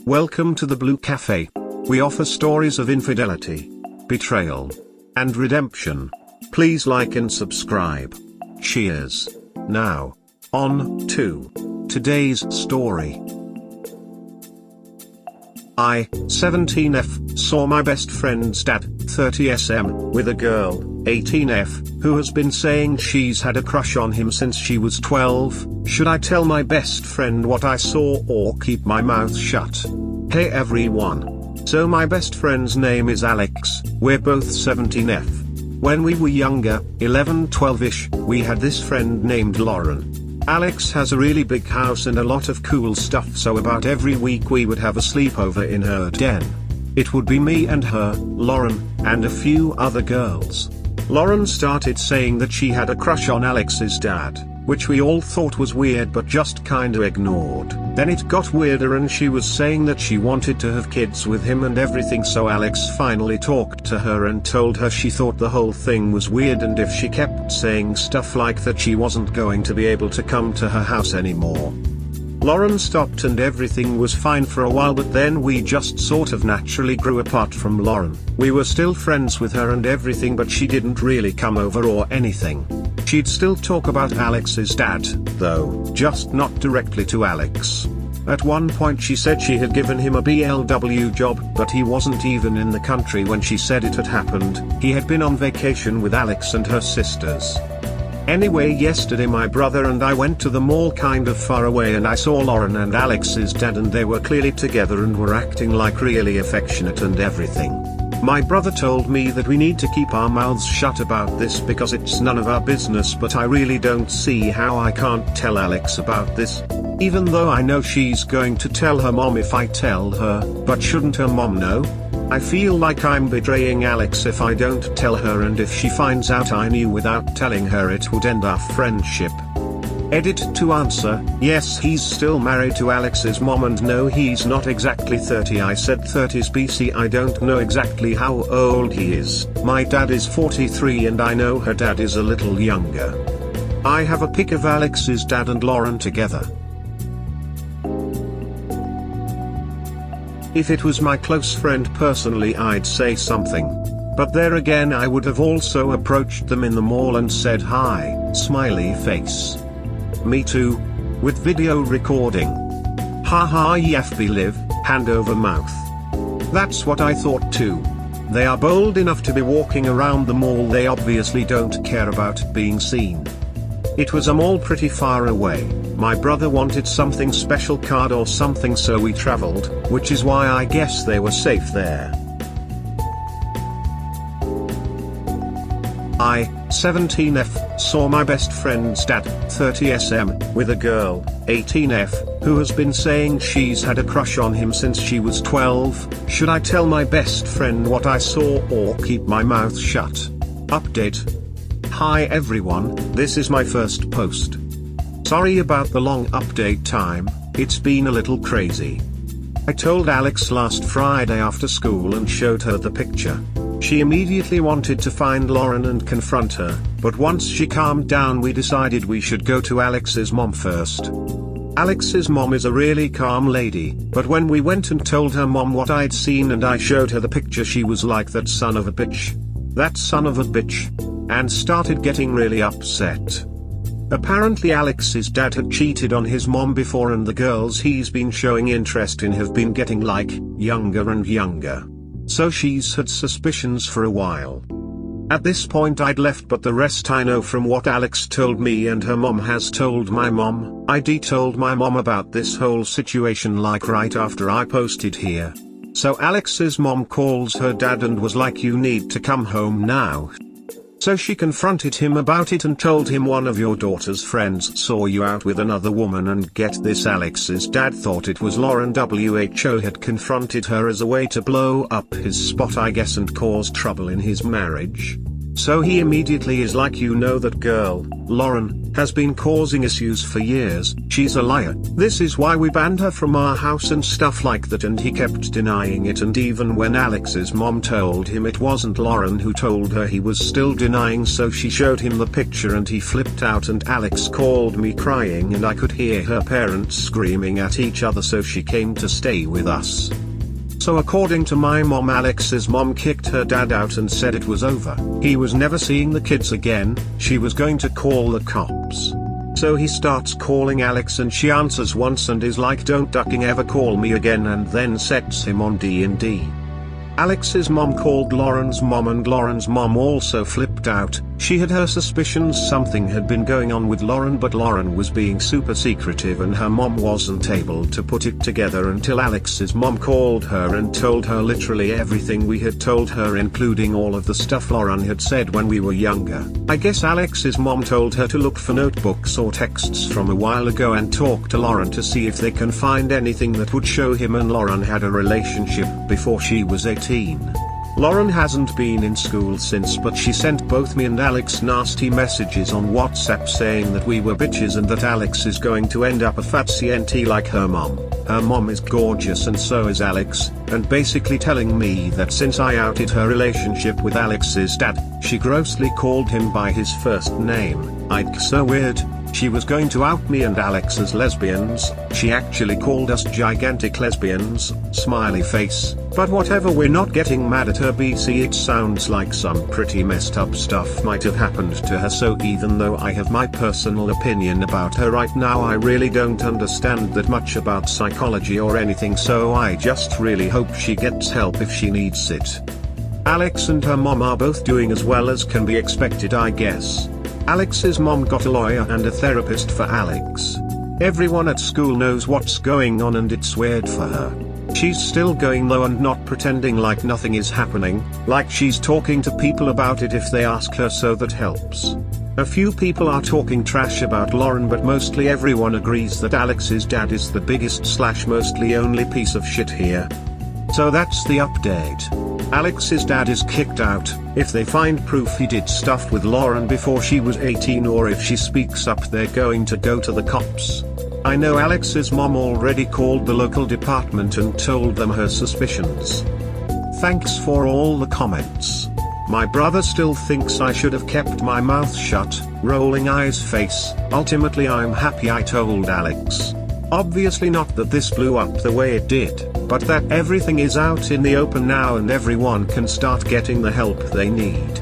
Welcome to the Blue Cafe. We offer stories of infidelity, betrayal, and redemption. Please like and subscribe. Cheers. Now, on to today's story. I, 17F, saw my best friend's dad, 30SM, with a girl, 18F, who has been saying she's had a crush on him since she was 12. Should I tell my best friend what I saw or keep my mouth shut? Hey everyone. So my best friend's name is Alex, we're both 17F. When we were younger, 11-12ish, we had this friend named Lauren. Alex has a really big house and a lot of cool stuff, so about every week we would have a sleepover in her den. It would be me and her, Lauren, and a few other girls. Lauren started saying that she had a crush on Alex's dad, which we all thought was weird but just kinda ignored. Then it got weirder and she was saying that she wanted to have kids with him and everything, so Alex finally talked to her and told her she thought the whole thing was weird, and if she kept saying stuff like that she wasn't going to be able to come to her house anymore. Lauren stopped and everything was fine for a while, but then we just sort of naturally grew apart from Lauren. We were still friends with her and everything, but she didn't really come over or anything. She'd still talk about Alex's dad, though, just not directly to Alex. At one point she said she had given him a BLW job, but he wasn't even in the country when she said it had happened. He had been on vacation with Alex and her sisters. Anyway, yesterday my brother and I went to the mall kind of far away, and I saw Lauren and Alex's dad, and they were clearly together and were acting like really affectionate and everything. My brother told me that we need to keep our mouths shut about this because it's none of our business, but I really don't see how I can't tell Alex about this. Even though I know she's going to tell her mom if I tell her, but shouldn't her mom know? I feel like I'm betraying Alex if I don't tell her, and if she finds out I knew without telling her, it would end our friendship. Edit to answer: yes, he's still married to Alex's mom, and no, he's not exactly 30. I said 30s BC. I don't know exactly how old he is. My dad is 43 and I know her dad is a little younger. I have a pic of Alex's dad and Lauren together. If it was my close friend personally, I'd say something. But there again, I would have also approached them in the mall and said hi, smiley face. Me too. With video recording. Haha, YFB live, hand over mouth. That's what I thought too. They are bold enough to be walking around the mall, they obviously don't care about being seen. It was a mall pretty far away. My brother wanted something special card or something, so we traveled, which is why I guess they were safe there. I, 17F, saw my best friend's dad, 30SM, with a girl, 18F, who has been saying she's had a crush on him since she was 12. Should I tell my best friend what I saw or keep my mouth shut? Update. Hi everyone, this is my first post. Sorry about the long update time, it's been a little crazy. I told Alex last Friday after school and showed her the picture. She immediately wanted to find Lauren and confront her, but once she calmed down we decided we should go to Alex's mom first. Alex's mom is a really calm lady, but when we went and told her mom what I'd seen and I showed her the picture, she was like, that son of a bitch. That son of a bitch. And started getting really upset. Apparently Alex's dad had cheated on his mom before, and the girls he's been showing interest in have been getting like, younger and younger. So she's had suspicions for a while. At this point I'd left, but the rest I know from what Alex told me and her mom has told my mom. I told my mom about this whole situation like right after I posted here. So Alex's mom calls her dad and was like, you need to come home now. So she confronted him about it and told him one of your daughter's friends saw you out with another woman, and get this, Alex's dad thought it was Lauren. WHO had confronted her as a way to blow up his spot, I guess, and cause trouble in his marriage. So he immediately is like, you know that girl, Lauren, has been causing issues for years, she's a liar. This is why we banned her from our house and stuff like that, and he kept denying it, and even when Alex's mom told him it wasn't Lauren who told her, he was still denying, so she showed him the picture and he flipped out, and Alex called me crying and I could hear her parents screaming at each other, so she came to stay with us. So according to my mom, Alex's mom kicked her dad out and said it was over. He was never seeing the kids again, she was going to call the cops. So he starts calling Alex and she answers once and is like, don't ducking ever call me again, and then sets him on D&D. Alex's mom called Lauren's mom and Lauren's mom also flipped out. She had her suspicions something had been going on with Lauren, but Lauren was being super secretive and her mom wasn't able to put it together until Alex's mom called her and told her literally everything we had told her, including all of the stuff Lauren had said when we were younger. I guess Alex's mom told her to look for notebooks or texts from a while ago and talk to Lauren to see if they can find anything that would show him and Lauren had a relationship before she was 18. Lauren hasn't been in school since, but she sent both me and Alex nasty messages on WhatsApp saying that we were bitches and that Alex is going to end up a fat CNT like her mom. Her mom is gorgeous and so is Alex, and basically telling me that since I outed her relationship with Alex's dad, she grossly called him by his first name. I'd so weird. She was going to out me and Alex as lesbians, she actually called us gigantic lesbians, smiley face, but whatever, we're not getting mad at her BC, it sounds like some pretty messed up stuff might have happened to her, so even though I have my personal opinion about her right now, I really don't understand that much about psychology or anything, so I just really hope she gets help if she needs it. Alex and her mom are both doing as well as can be expected, I guess. Alex's mom got a lawyer and a therapist for Alex. Everyone at school knows what's going on and it's weird for her. She's still going though and not pretending like nothing is happening, like she's talking to people about it if they ask her, so that helps. A few people are talking trash about Lauren, but mostly everyone agrees that Alex's dad is the biggest / mostly only piece of shit here. So that's the update. Alex's dad is kicked out. If they find proof he did stuff with Lauren before she was 18, or if she speaks up, they're going to go to the cops. I know Alex's mom already called the local department and told them her suspicions. Thanks for all the comments. My brother still thinks I should have kept my mouth shut, rolling eyes face. Ultimately I'm happy I told Alex. Obviously not that this blew up the way it did, but that everything is out in the open now and everyone can start getting the help they need.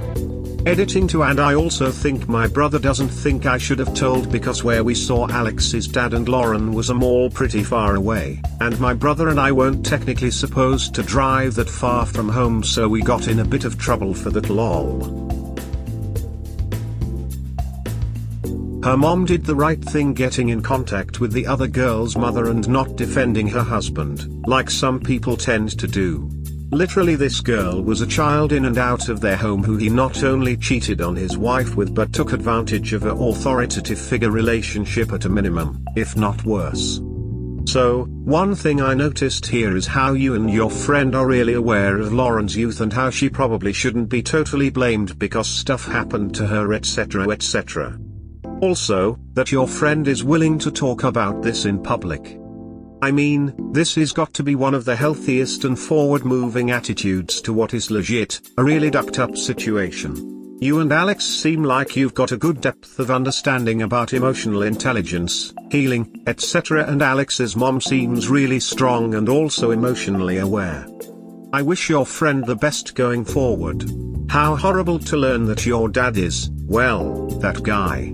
Editing to add, I also think my brother doesn't think I should have told, because where we saw Alex's dad and Lauren was a mall pretty far away, and my brother and I weren't technically supposed to drive that far from home, so we got in a bit of trouble for that, lol. Her mom did the right thing getting in contact with the other girl's mother and not defending her husband, like some people tend to do. Literally, this girl was a child in and out of their home who he not only cheated on his wife with but took advantage of her authoritative figure relationship at a minimum, if not worse. So, one thing I noticed here is how you and your friend are really aware of Lauren's youth and how she probably shouldn't be totally blamed because stuff happened to her, etc, etc. Also, that your friend is willing to talk about this in public. I mean, this has got to be one of the healthiest and forward-moving attitudes to what is legit, a really ducked-up situation. You and Alex seem like you've got a good depth of understanding about emotional intelligence, healing, etc., and Alex's mom seems really strong and also emotionally aware. I wish your friend the best going forward. How horrible to learn that your dad is, well, that guy.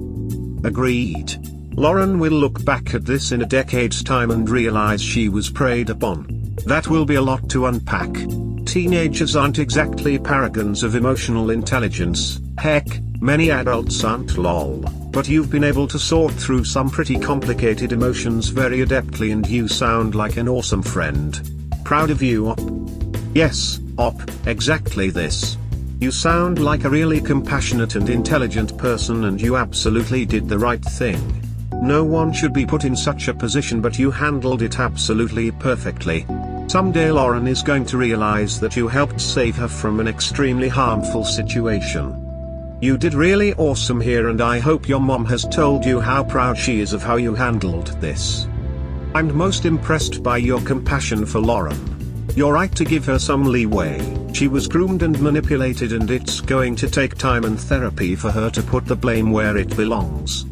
Agreed. Lauren will look back at this in a decade's time and realize she was preyed upon. That will be a lot to unpack. Teenagers aren't exactly paragons of emotional intelligence, heck, many adults aren't, lol, but you've been able to sort through some pretty complicated emotions very adeptly and you sound like an awesome friend. Proud of you, Op. Yes, Op, exactly this. You sound like a really compassionate and intelligent person and you absolutely did the right thing. No one should be put in such a position, but you handled it absolutely perfectly. Someday Lauren is going to realize that you helped save her from an extremely harmful situation. You did really awesome here, and I hope your mom has told you how proud she is of how you handled this. I'm most impressed by your compassion for Lauren. You're right to give her some leeway. She was groomed and manipulated, and it's going to take time and therapy for her to put the blame where it belongs.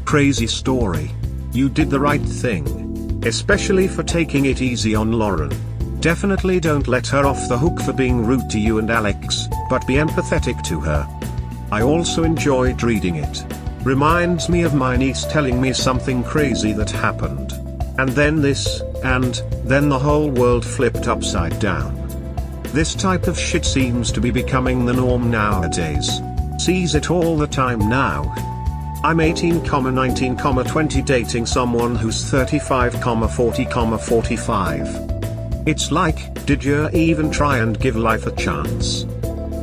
Crazy story. You did the right thing. Especially for taking it easy on Lauren. Definitely don't let her off the hook for being rude to you and Alex, but be empathetic to her. I also enjoyed reading it. Reminds me of my niece telling me something crazy that happened. And then this, and then the whole world flipped upside down. This type of shit seems to be becoming the norm nowadays. Sees it all the time now. I'm 18, 19, 20 dating someone who's 35, 40, 45. It's like, did you even try and give life a chance?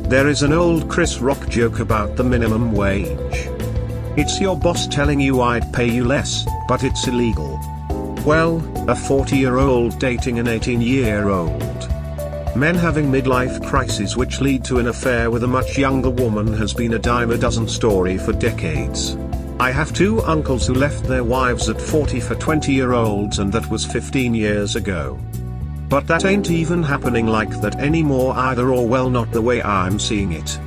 There is an old Chris Rock joke about the minimum wage. It's your boss telling you I'd pay you less, but it's illegal. Well, a 40-year-old dating an 18-year-old. Men having midlife crises which lead to an affair with a much younger woman has been a dime a dozen story for decades. I have two uncles who left their wives at 40 for 20-year-olds, and that was 15 years ago. But that ain't even happening like that anymore either, or well, not the way I'm seeing it.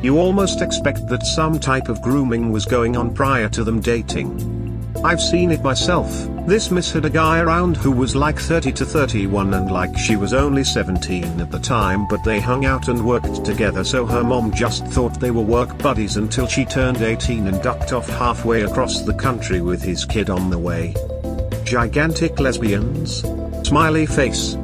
You almost expect that some type of grooming was going on prior to them dating. I've seen it myself. This miss had a guy around who was like 30 to 31 and like she was only 17 at the time, but they hung out and worked together, so her mom just thought they were work buddies until she turned 18 and ducked off halfway across the country with his kid on the way. Gigantic lesbians? Smiley face,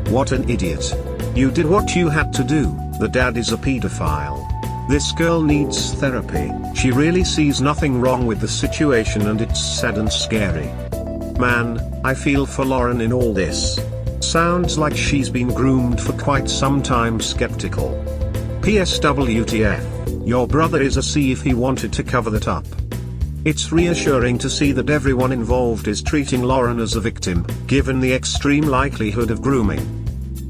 what an idiot. You did what you had to do. The dad is a pedophile. This girl needs therapy. She really sees nothing wrong with the situation, and it's sad and scary. Man, I feel for Lauren in all this. Sounds like she's been groomed for quite some time. Skeptical. PS WTF, your brother is a C if he wanted to cover that up. It's reassuring to see that everyone involved is treating Lauren as a victim, given the extreme likelihood of grooming.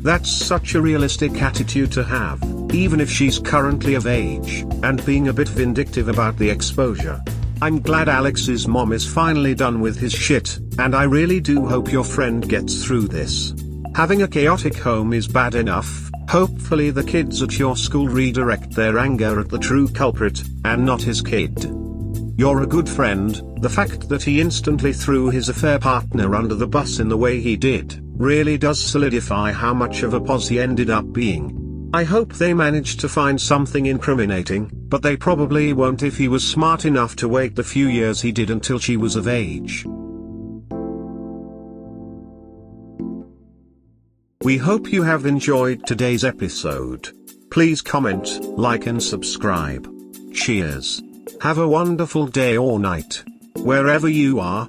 That's such a realistic attitude to have, even if she's currently of age, and being a bit vindictive about the exposure. I'm glad Alex's mom is finally done with his shit, and I really do hope your friend gets through this. Having a chaotic home is bad enough. Hopefully the kids at your school redirect their anger at the true culprit, and not his kid. You're a good friend. The fact that he instantly threw his affair partner under the bus in the way he did, really does solidify how much of a pos he ended up being. I hope they managed to find something incriminating, but they probably won't if he was smart enough to wait the few years he did until she was of age. We hope you have enjoyed today's episode. Please comment, like and subscribe. Cheers. Have a wonderful day or night, wherever you are.